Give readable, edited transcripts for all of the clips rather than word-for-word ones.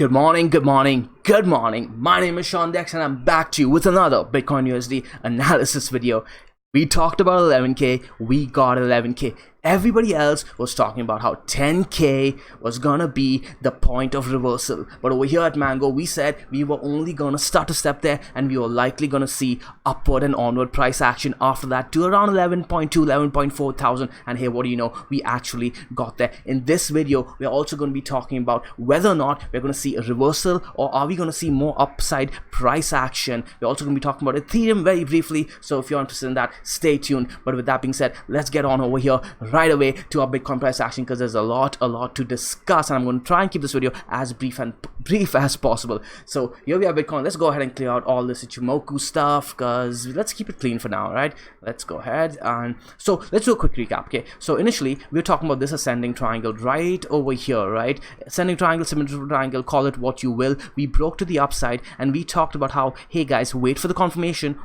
Good morning, good morning, good morning. My name is Sean Dex and I'm back to you with another Bitcoin USD analysis video. We talked about 11k, we got 11k. Everybody else was talking about how 10k was gonna be the point of reversal. But over here at Mango, we said we were only gonna start a step there and we were likely gonna see upward and onward price action after that to around 11.2, 11.4 thousand. And hey, what do you know? We actually got there. In this video, we're also gonna be talking about whether or not we're gonna see a reversal or are we gonna see more upside price action. We're also gonna be talking about Ethereum very briefly. So if you're interested in that, stay tuned. But with that being said, let's get on over here right away to our Bitcoin price action because there's a lot to discuss, and I'm going to try and keep this video as brief as possible. So here we have Bitcoin. Let's go ahead and clear out all this Ichimoku stuff because let's keep it clean for now, right? Let's go ahead and so let's do a quick recap. Okay, so initially we were talking about this ascending triangle right over here, right? Ascending triangle, symmetrical triangle, call it what you will. We broke to the upside and we talked about how, hey guys, wait for the confirmation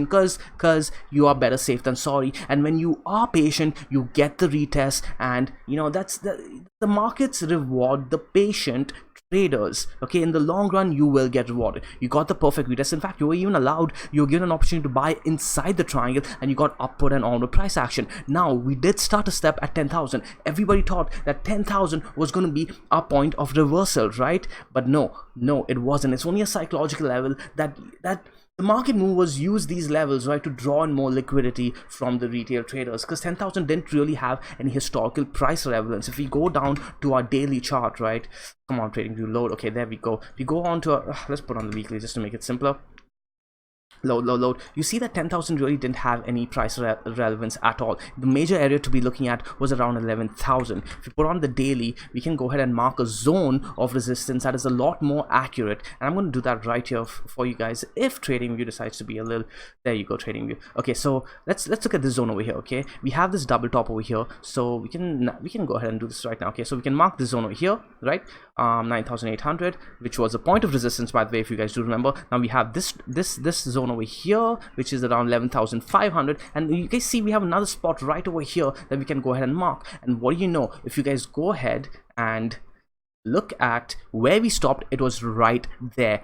because you are better safe than sorry, and when you are patient you get the retest, and you know that's the markets reward the patient traders. Okay, in the long run you will get rewarded. You got the perfect retest. In fact, you were even allowed, you were given an opportunity to buy inside the triangle and you got upward and onward price action. Now we did start a step at 10,000. Everybody thought that 10,000 was going to be our point of reversal, right? But no, it wasn't. It's only a psychological level that the market movers use these levels, right, to draw in more liquidity from the retail traders, because 10,000 didn't really have any historical price relevance. If we go down to our daily chart, right, come on, trading view, load. Okay, there we go. We go on to let's put on the weekly just to make it simpler. Load. You see that 10,000 really didn't have any price relevance at all. The major area to be looking at was around 11,000. If you put on the daily, we can go ahead and mark a zone of resistance that is a lot more accurate, and I'm going to do that right here for you guys if TradingView decides to be a little. There you go, TradingView. Okay, so let's look at this zone over here. Okay, we have this double top over here, so we can go ahead and do this right now. Okay, so we can mark this zone over here, right? 9,800, which was a point of resistance, by the way, if you guys do remember. Now we have this zone over here, which is around 11,500, and you guys see we have another spot right over here that we can go ahead and mark. And what do you know, if you guys go ahead and look at where we stopped, it was right there.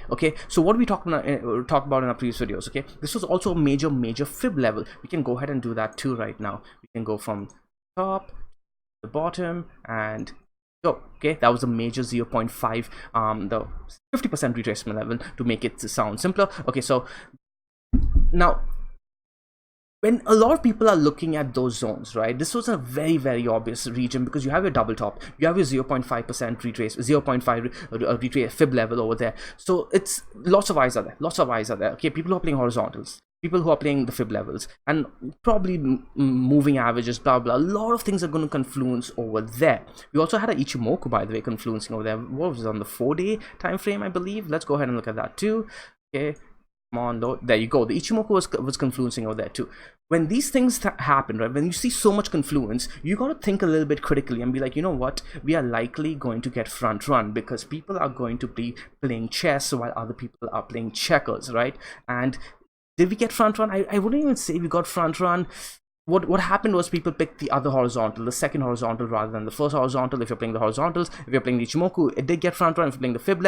Okay, so what we talked about in our previous videos. Okay, this was also a major fib level. We can go ahead and do that too right now. We can go from top to the bottom and go. Okay, that was a major 0.5 the 50% retracement level to make it sound simpler. Okay, so now when a lot of people are looking at those zones, right, this was a very obvious region because you have your double top, you have your 0.5% retrace, 0.5 retrace fib level over there. So it's lots of eyes are there. Okay, people who are playing horizontals, people who are playing the fib levels, and probably moving averages, blah blah. A lot of things are going to confluence over there. We also had an Ichimoku, by the way, confluencing over there. What was it, on the 4-day time frame, I believe? Let's go ahead and look at that too. Okay, come on, load. There you go. The Ichimoku was confluencing over there too. When these things happen, right, when you see so much confluence, you got to think a little bit critically and be like, you know what, we are likely going to get front run because people are going to be playing chess while other people are playing checkers, right? And did we get front run? I wouldn't even say we got front run. What happened was people picked the other horizontal, the second horizontal, rather than the first horizontal. If you're playing the horizontals, if you're playing the Ichimoku, it did get front run. If you're playing the fib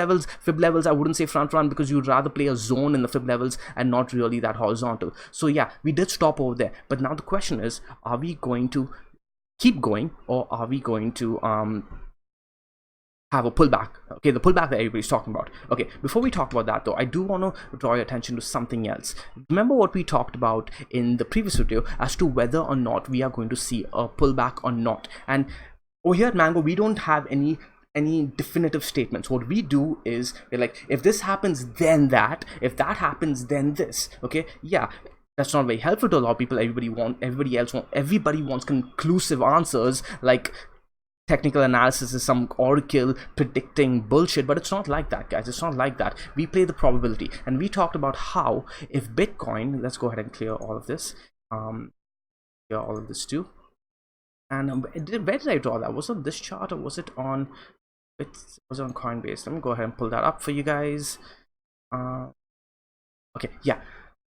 levels, I wouldn't say front run because you'd rather play a zone in the fib levels and not really that horizontal. So yeah, we did stop over there. But now the question is, are we going to keep going or are we going to have a pullback? Okay, the pullback that everybody's talking about. Okay, before we talk about that though, I do want to draw your attention to something else. Remember what we talked about in the previous video as to whether or not we are going to see a pullback or not. And over here at Mango, we don't have any definitive statements. What we do is we're like, if this happens then that, if that happens then this. Okay, yeah, that's not very helpful to a lot of people. Everybody wants conclusive answers, like technical analysis is some oracle predicting bullshit, but it's not like that, guys. It's not like that. We play the probability, and we talked about how if Bitcoin, let's go ahead and clear all of this, clear all of this too. And where did I draw that? Was it on this chart or was it on Coinbase? Let me go ahead and pull that up for you guys. Okay, yeah,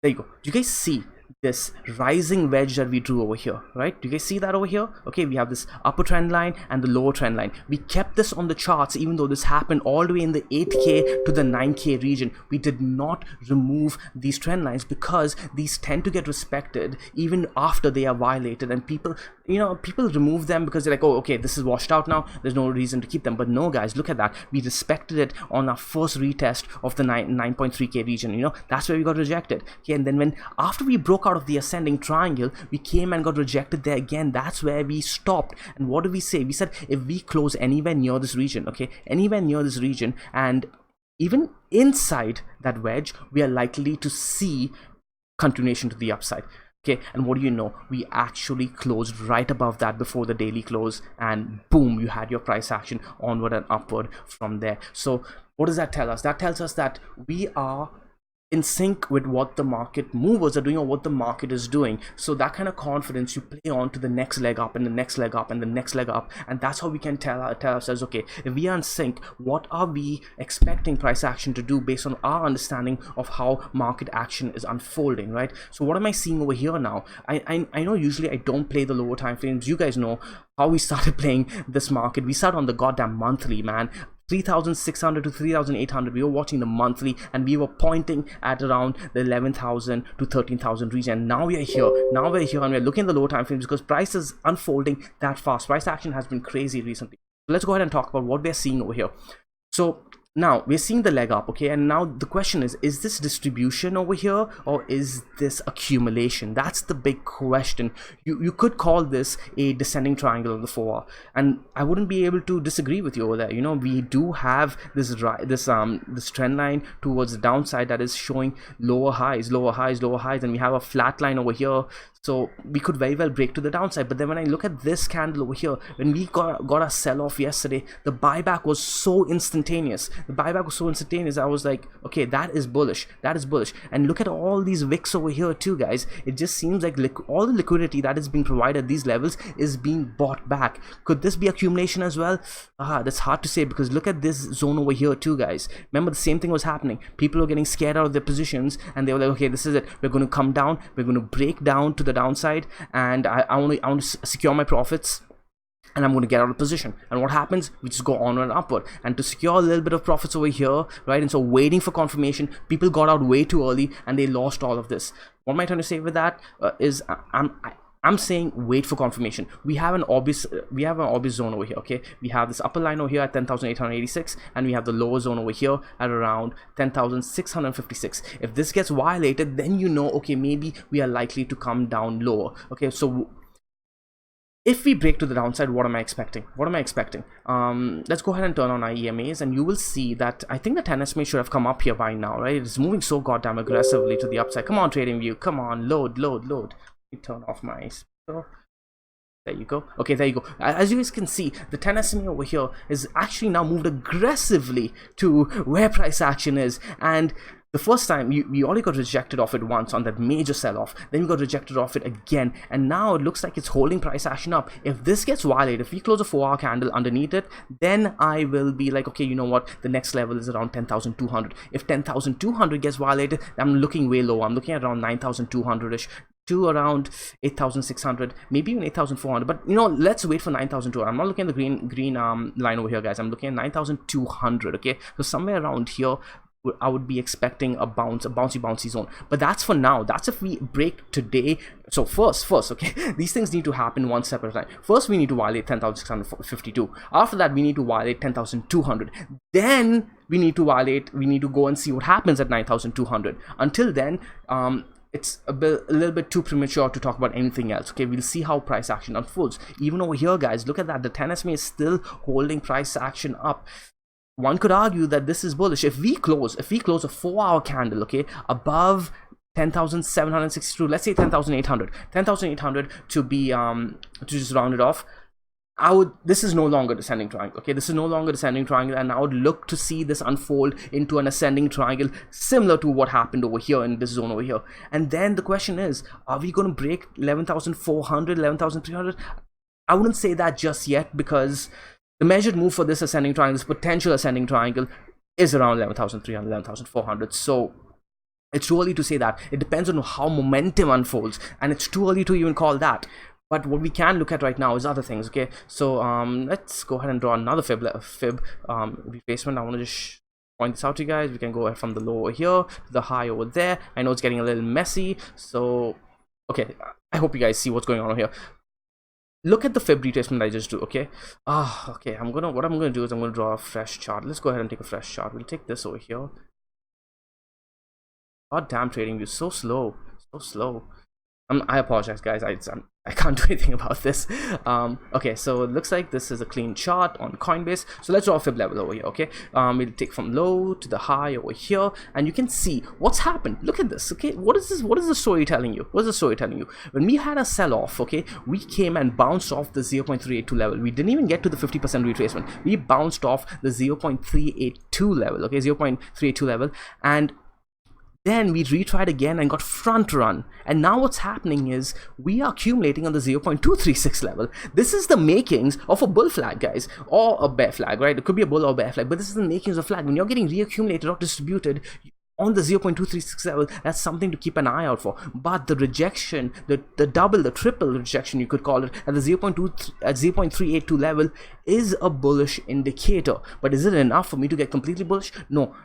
there you go. Do you guys see this rising wedge that we drew over here, right? Do you guys see that over here? Okay, we have this upper trend line and the lower trend line. We kept this on the charts even though this happened all the way in the 8K to the 9K region. We did not remove these trend lines because these tend to get respected even after they are violated, and people remove them because they're like, oh, okay, this is washed out now, there's no reason to keep them. But no guys, look at that, we respected it on our first retest of the 9.3K region. That's where we got rejected. Okay, and then after we broke out of the ascending triangle, we came and got rejected there again. That's where we stopped. And what did we say? We said if we close anywhere near this region, okay, anywhere near this region and even inside that wedge, we are likely to see continuation to the upside. Okay, and what do you know? We actually closed right above that before the daily close, and boom, you had your price action onward and upward from there. So what does that tell us? That tells us that we are in sync with what the market movers are doing or what the market is doing. So that kind of confidence you play on to the next leg up and the next leg up and the next leg up, and that's how we can tell ourselves, okay, if we are in sync, what are we expecting price action to do based on our understanding of how market action is unfolding, right? So what am I seeing over here now? I know usually I don't play the lower time frames. You guys know how we started playing this market. We started on the goddamn monthly, man. 3,600 to 3,800. We were watching the monthly and we were pointing at around the 11,000 to 13,000 region. Now we are here. Now we're here and we're looking at the low time frames because price is unfolding that fast. Price action has been crazy recently. So let's go ahead and talk about what we're seeing over here. So now we're seeing the leg up, okay, and now the question is this distribution over here or is this accumulation? That's the big question. You could call this a descending triangle of the 4-hour, and I wouldn't be able to disagree with you over there. We do have this trend line towards the downside that is showing lower highs, and we have a flat line over here. So we could very well break to the downside. But then when I look at this candle over here, when we got a sell-off yesterday, the buyback was so instantaneous. I was like, okay, that is bullish. And look at all these wicks over here too, guys. It just seems like all the liquidity that is being provided at these levels is being bought back. Could this be accumulation as well? That's hard to say because look at this zone over here too, guys. Remember, the same thing was happening. People were getting scared out of their positions and they were like, okay, this is it. We're going to come down. We're going to break down to the downside, and I want to secure my profits, and I'm going to get out of position. And what happens? We just go onward and upward, and to secure a little bit of profits over here, right? And so waiting for confirmation, people got out way too early and they lost all of this. What am I trying to say with that? I'm saying wait for confirmation. We have an obvious zone over here, okay? We have this upper line over here at 10,886, and we have the lower zone over here at around 10,656. If this gets violated, then okay, maybe we are likely to come down lower. Okay, so if we break to the downside, what am I expecting? Let's go ahead and turn on our EMAs, and you will see that I think the 10 SMA should have come up here by now, right? It's moving so goddamn aggressively to the upside. Come on, TradingView, come on, load. Turn off my speaker. There you go. Okay, there you go. As you guys can see, the 10 SMA over here is actually now moved aggressively to where price action is. And the first time we already got rejected off it once on that major sell-off, then we got rejected off it again, and now it looks like it's holding price action up. If this gets violated, if we close a 4-hour candle underneath it, then I will be like, okay, you know what, the next level is around 10,200. If 10,200 gets violated, I'm looking way low. I'm looking at around 9,200ish to around 8,600, maybe even 8,400. But let's wait for 9,200. I'm not looking at the green line over here, guys. I'm looking at 9,200. Okay, so somewhere around here I would be expecting a bouncy zone. But that's for now. That's if we break today. So first, okay, these things need to happen one step at a time. First, we need to violate 10,652. After that, we need to violate 10,200. Then we need to go and see what happens at 9,200. Until then, it's a little bit too premature to talk about anything else. Okay, we'll see how price action unfolds. Even over here, guys, look at that. The 10 SMA is still holding price action up. One could argue that this is bullish. If we close a 4-hour candle, okay, above 10,762, let's say 10,800 to be to just round it off, this is no longer descending triangle. Okay, this is no longer descending triangle, and I would look to see this unfold into an ascending triangle similar to what happened over here in this zone over here. And then the question is, are we going to break 11,400, 11,300? I wouldn't say that just yet, because the measured move for this ascending triangle, this potential ascending triangle, is around 11,300, 11,400. So It's too early to say that. It depends on how momentum unfolds, and it's too early to even call that. But what we can look at right now is other things. Okay, so let's go ahead and draw another fib retracement. I want to just point this out to you guys. We can go ahead from the low over here to the high over there. I know it's getting a little messy, so okay, I hope you guys see what's going on over here. Look at the fib retracement I just do. Okay, okay, what I'm gonna do is I'm gonna draw a fresh chart. Let's go ahead and take a fresh chart. We'll take this over here. God damn, trading view, so slow, so slow. I apologize, guys. I can't do anything about this. Okay, so it looks like this is a clean chart on Coinbase. So let's draw a fib level over here. Okay, we'll take from low to the high over here, and you can see what's happened. Look at this. Okay, what is this? What is the story telling you? What is the story telling you? When we had a sell-off, okay, we came and bounced off the 0.382 level. We didn't even get to the 50% retracement. We bounced off the 0.382 level. Okay, 0.382 level, and then we retried again and got front run, and now what's happening is we are accumulating on the 0.236 level. This is the makings of a bull flag, guys, or a bear flag, right? It could be a bull or bear flag, but this is the makings of flag. When you're getting reaccumulated or distributed on the 0.236 level, that's something to keep an eye out for. But the rejection, the double, the triple rejection, you could call it, at the 0.382 level is a bullish indicator. But is it enough for me to get completely bullish? No,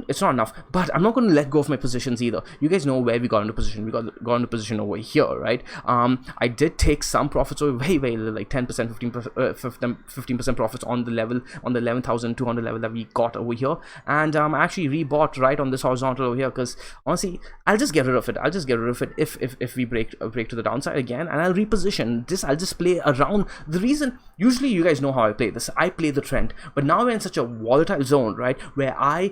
it's not enough. But I'm not going to let go of my positions either. You guys know where we got into position. We got into position over here, right? I did take some profits over very little, like 10%, 15% profits on the level, on the 11,200 level that we got over here. And I actually rebought right on this horizontal over here, because honestly, I'll just get rid of it. I'll just get rid of it if we break to the downside again, and I'll reposition this. I'll just play around. The reason, usually you guys know how I play this. I play the trend, but now we're in such a volatile zone, right, where I've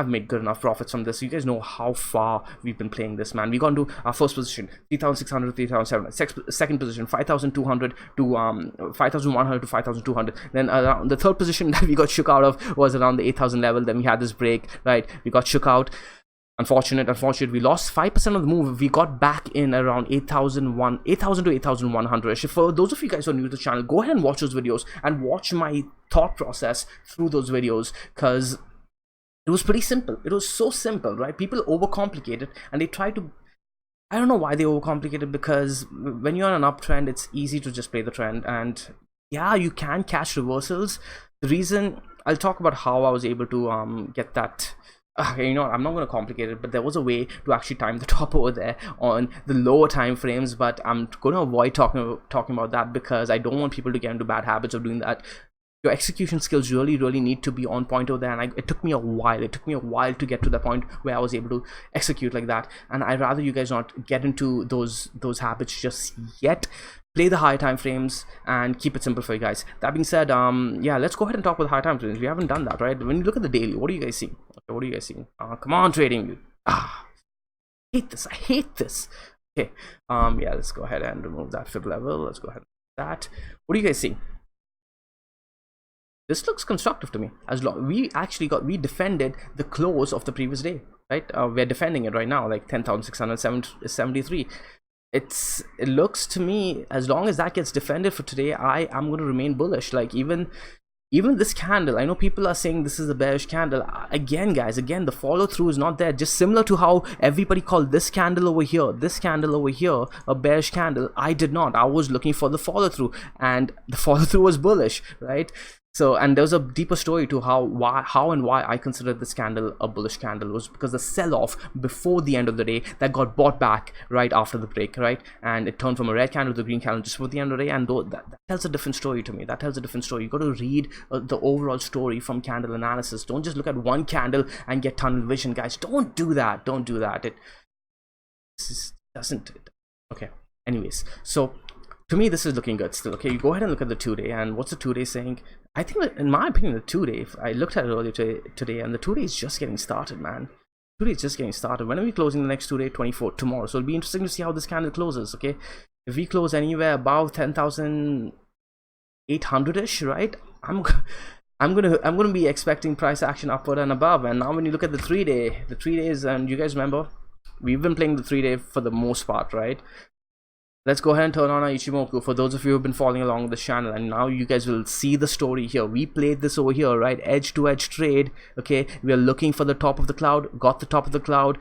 made good enough profits from this. You guys know how far we've been playing this, man. We got into our first position, 3,600 to 3,700. Second position, 5,200 to 5,100 to 5,200. Then the third position that we got shook out of was around the 8,000 level. Then we had this break, right? We got shook out. Unfortunate. We lost 5% of the move. We got back in around 8,000 to 8,100. For those of you guys who are new to the channel, go ahead and watch those videos and watch my thought process through those videos, because it was pretty simple. It was so simple, right? People overcomplicate it, and they try to, I don't know why they overcomplicate it, because when you're on an uptrend, it's easy to just play the trend, and yeah, you can catch reversals. The reason, I'll talk about how I was able to get that. Okay, you know what, I'm not going to complicate it, but there was a way to actually time the top over there on the lower time frames, but I'm going to avoid talking about that, because I don't want people to get into bad habits of doing that. Your execution skills really need to be on point over there, and it took me a while. It took me a while to get to the point where I was able to execute like that, and I'd rather you guys not get into those habits just yet. Play the high time frames and keep it simple for you guys. That being said, yeah, let's go ahead and talk about the high time frames. We haven't done that, right? When you look at the daily, what do you guys see? Okay, what do you guys see? Come on, trading. I hate this. I hate this. Okay, yeah, let's go ahead and remove that fib level. Let's go ahead and do that. What do you guys see? This looks constructive to me. As long we defended the close of the previous day, right? We're defending it right now, like 10,673. It looks to me, as long as that gets defended for today, I am going to remain bullish. Like even this candle, I know people are saying this is a bearish candle. Again, guys, the follow through is not there. Just similar to how everybody called this candle over here a bearish candle, I did not. I was looking for the follow through, and the follow through was bullish, right? So, and there's a deeper story to how and why I considered this candle a bullish candle, was because the sell-off before the end of the day that got bought back right after the break, right? And it turned from a red candle to a green candle just before the end of the day, and that tells a different story to me. That tells a different story. You got to read the overall story from candle analysis. Don't just look at one candle and get tunnel vision, guys. Don't do that. Don't do that. It doesn't. Okay. Anyways, so to me, this is looking good still. Okay, you go ahead and look at the 2-day, and what's the 2-day saying? I think, in my opinion, the 2-day, I looked at it earlier today, and the 2-day is just getting started, man. 2-day is just getting started. When are we closing the next 2-day? 24, tomorrow. So it'll be interesting to see how this candle closes, okay? If we close anywhere above 10,800-ish, right? I'm gonna be expecting price action upward and above. And now when you look at the 3-day, the 3 days, and you guys remember, we've been playing the 3-day for the most part, right? let's go ahead and turn on our Ichimoku for those of you who have been following along with the channel, and now you guys will see the story here. We played this over here, right? Edge to edge trade. Okay, we are looking for the top of the cloud, got the top of the cloud,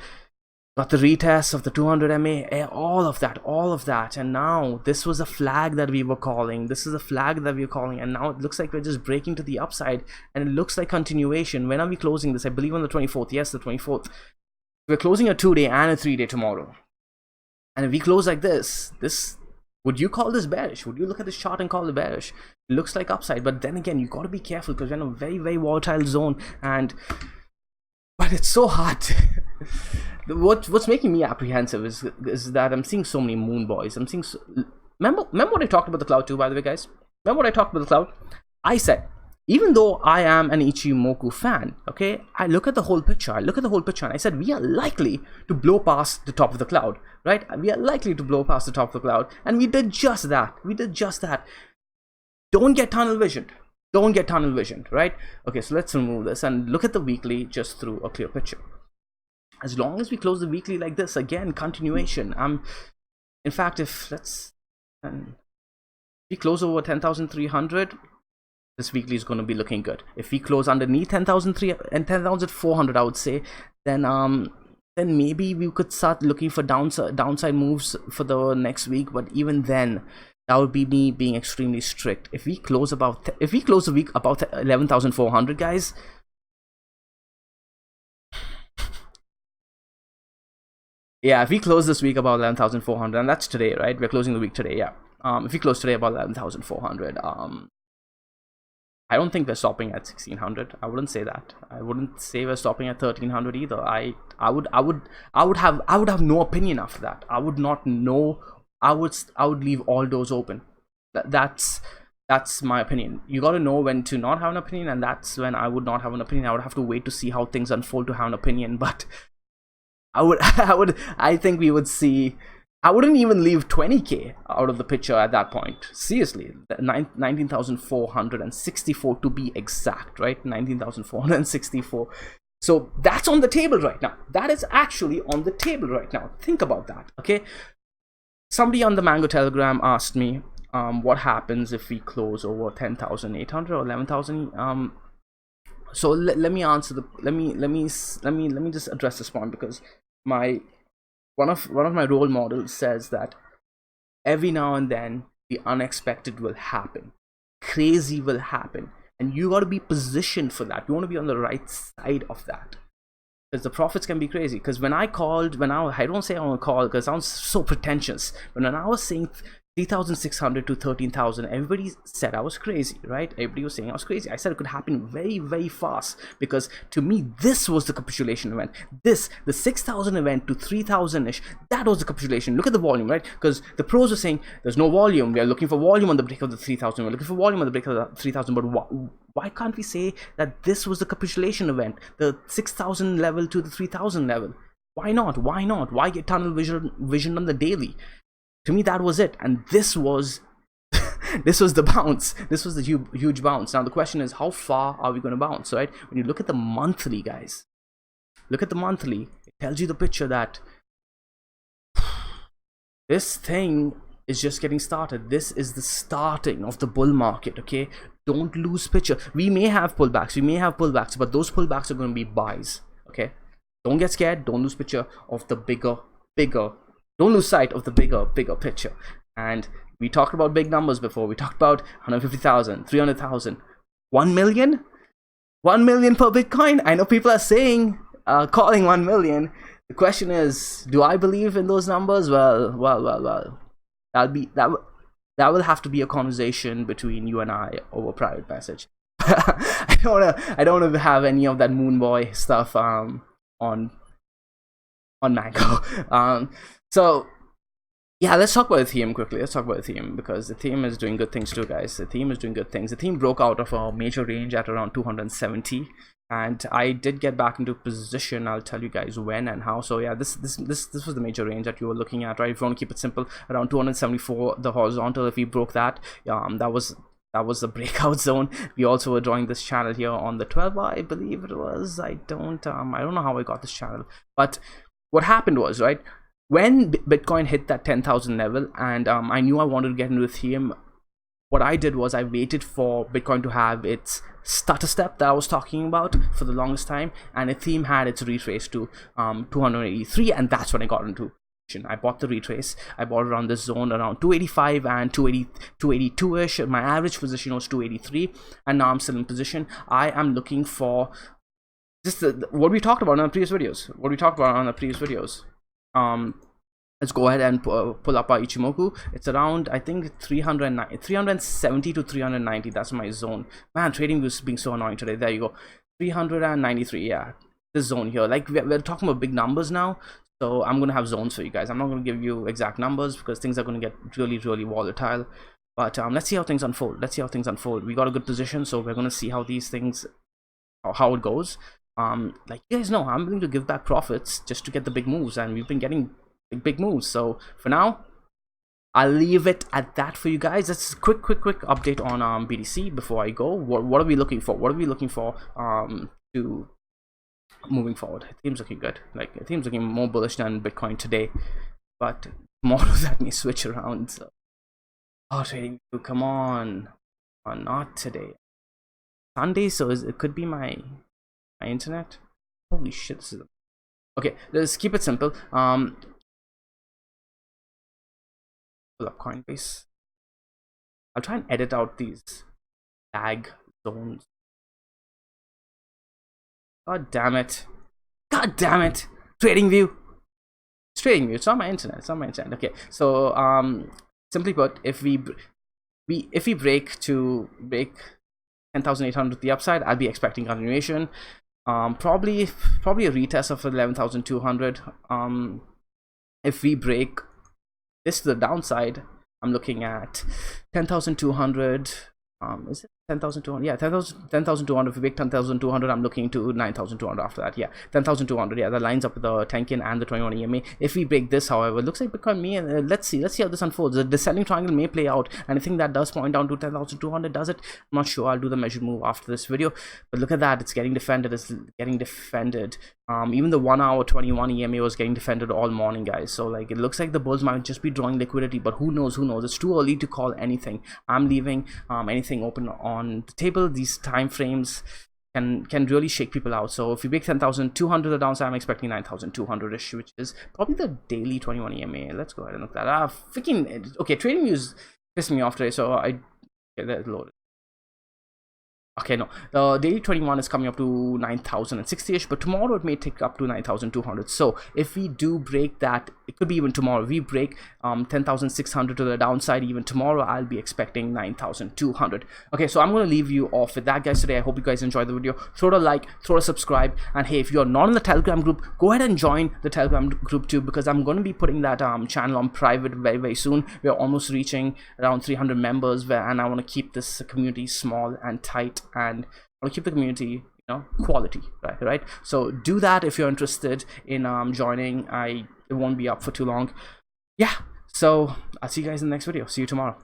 got the retest of the 200 MA, all of that, and now this was a flag that we were calling. This is a flag that we were calling, and now it looks like we're just breaking to the upside, and it looks like continuation. When are we closing this? I believe on the 24th. Yes, the 24th. We're closing a 2-day and a 3-day tomorrow. And if we close like this, would you call this bearish? Would you look at this chart and call it bearish? It looks like upside, but then again, you got to be careful because we're in a very, very volatile zone, but it's so hard. What's making me apprehensive is that I'm seeing so many moon boys. I'm seeing remember what I talked about the cloud too, by the way, guys. Remember what I talked about the cloud? I said, even though I am an Ichimoku fan, okay, I look at the whole picture. And I said, we are likely to blow past the top of the cloud, right? We are likely to blow past the top of the cloud. And we did just that. Don't get tunnel visioned. Right? Okay, so let's remove this and look at the weekly just through a clear picture. As long as we close the weekly like this, again, continuation. In fact, if we close over 10,300, this weekly is going to be looking good. If we close underneath 10,300 and 10,400, I would say, then maybe we could start looking for downside moves for the next week. But even then, that would be me being extremely strict. If we close the week about 11,400, guys. Yeah, if we close this week about 11,400, and that's today, right? We're closing the week today, yeah. If we close today about 11,400, I don't think we're stopping at 1,600. I wouldn't say that. I wouldn't say we're stopping at 1,300 either. I would have no opinion after that. I would not know. I would leave all doors open. That's my opinion. You got to know when to not have an opinion, and that's when I would not have an opinion. I would have to wait to see how things unfold to have an opinion. But I think we would see. I wouldn't even leave 20k out of the picture at that point. Seriously, 19,464 to be exact, right? 19,464. So that's on the table right now. That is actually on the table right now. Think about that, okay? Somebody on the Mango Telegram asked me, what happens if we close over 10,800 or 11,000? So let me answer the. Let me just address this point, because one of my role models says that every now and then the unexpected will happen, crazy will happen, and you got to be positioned for that. You want to be on the right side of that, because the profits can be crazy. Because I don't say I want to call because it sounds so pretentious, but when I was saying 3,600 to 13,000, everybody said I was crazy, right? Everybody was saying I was crazy. I said it could happen very, very fast, because to me, this was the capitulation event. The 6,000 event to 3,000-ish, that was the capitulation. Look at the volume, right? Because the pros were saying there's no volume. We are looking for volume on the break of the 3,000. We're looking for volume on the break of the 3,000. But why can't we say that this was the capitulation event, the 6,000 level to the 3,000 level? Why not? Why get tunnel vision on the daily? To me, that was it, and this was the bounce. This was the huge bounce. Now the question is, how far are we going to bounce, right? When you look at the monthly, guys, look at the monthly. It tells you the picture that this thing is just getting started. This is the starting of the bull market, okay? Don't lose picture. We may have pullbacks, but those pullbacks are going to be buys, okay? Don't get scared. Don't lose picture of the bigger. Don't lose sight of the bigger picture. And we talked about big numbers before. We talked about 150,000, 300,000, 1 million? 1 million per Bitcoin? I know people are saying, calling 1 million. The question is, do I believe in those numbers? Well. That will have to be a conversation between you and I over private message. I don't wanna have any of that moon boy stuff on Mango. So yeah, let's talk about Ethereum quickly. Let's talk about Ethereum, because Ethereum is doing good things too, guys. Ethereum is doing good things. Ethereum broke out of a major range at around 270, and I did get back into position. I'll tell you guys when and how. So yeah, this was the major range that you were looking at, right? If you want to keep it simple, around 274, the horizontal. If we broke that, that was the breakout zone. We also were drawing this channel here on the 12, I believe it was. I don't know how I got this channel, but what happened was, right, when Bitcoin hit that 10,000 level, and I knew I wanted to get into Ethereum, what I did was I waited for Bitcoin to have its stutter step that I was talking about for the longest time, and Ethereum had its retrace to 283, and that's when I got into. I bought the retrace. I bought around this zone around 285 and 282-ish. My average position was 283, and now I'm still in position. I am looking for just what we talked about in our previous videos. Let's go ahead and pull up our Ichimoku. It's around, I think, 370 to 390. That's my zone. Man, trading was being so annoying today. There you go. 393. Yeah, this zone here. Like, we're talking about big numbers now. So I'm going to have zones for you guys. I'm not going to give you exact numbers because things are going to get really, really volatile. But let's see how things unfold. We got a good position, so we're going to see how these things, how it goes. Like you guys know, I'm willing to give back profits just to get the big moves, and we've been getting big moves. So for now, I'll leave it at that for you guys. That's a quick update on BTC before I go. What are we looking for? To moving forward? Ethereum's looking good. Like, Ethereum's looking more bullish than Bitcoin today, but tomorrow that may switch around. So, oh, trading, come on, not today. Sunday, so it could be my internet. Holy shit, this is okay. Let's keep it simple. Pull up Coinbase. I'll try and edit out these lag zones. God damn it. TradingView. It's not my internet. Okay, so simply put, if we break 10,800 the upside, I'll be expecting continuation. Probably a retest of 11,200. If we break this to the downside, I'm looking at 10,200. Is it 10,200? Yeah, 10,200. If we break 10,200, I'm looking to 9,200 after that. Yeah, 10,200. Yeah, that lines up with the Tenkin and the 21 EMA. If we break this, however, it looks like Bitcoin may, let's see how this unfolds. The descending triangle may play out, and I think that does point down to 10,200. Does it? I'm not sure. I'll do the measured move after this video. But look at that. It's getting defended. Even the 1 hour 21 EMA was getting defended all morning, guys. So like, it looks like the bulls might just be drawing liquidity, but who knows? It's too early to call anything. I'm leaving anything open on the table. These time frames can really shake people out. So if we break 10,200 the downside, I'm expecting 9,200-ish, which is probably the daily 21 EMA. Let's go ahead and look at that. Okay, trading news pissed me off today, so okay, that's loaded. Okay, no, the daily 21 is coming up to 9,060-ish, but tomorrow it may take up to 9,200. So if we do break that, it could be even tomorrow. If we break 10,600 to the downside, even tomorrow, I'll be expecting 9,200. Okay, so I'm going to leave you off with that, guys, today. I hope you guys enjoyed the video. Throw it a like, throw a subscribe, and hey, if you're not in the Telegram group, go ahead and join the Telegram group too, because I'm going to be putting that channel on private very, very soon. We're almost reaching around 300 members, and I want to keep this community small and tight, and I want to keep the community, quality, right? So do that if you're interested in joining. It won't be up for too long. Yeah, so I'll see you guys in the next video. See you tomorrow.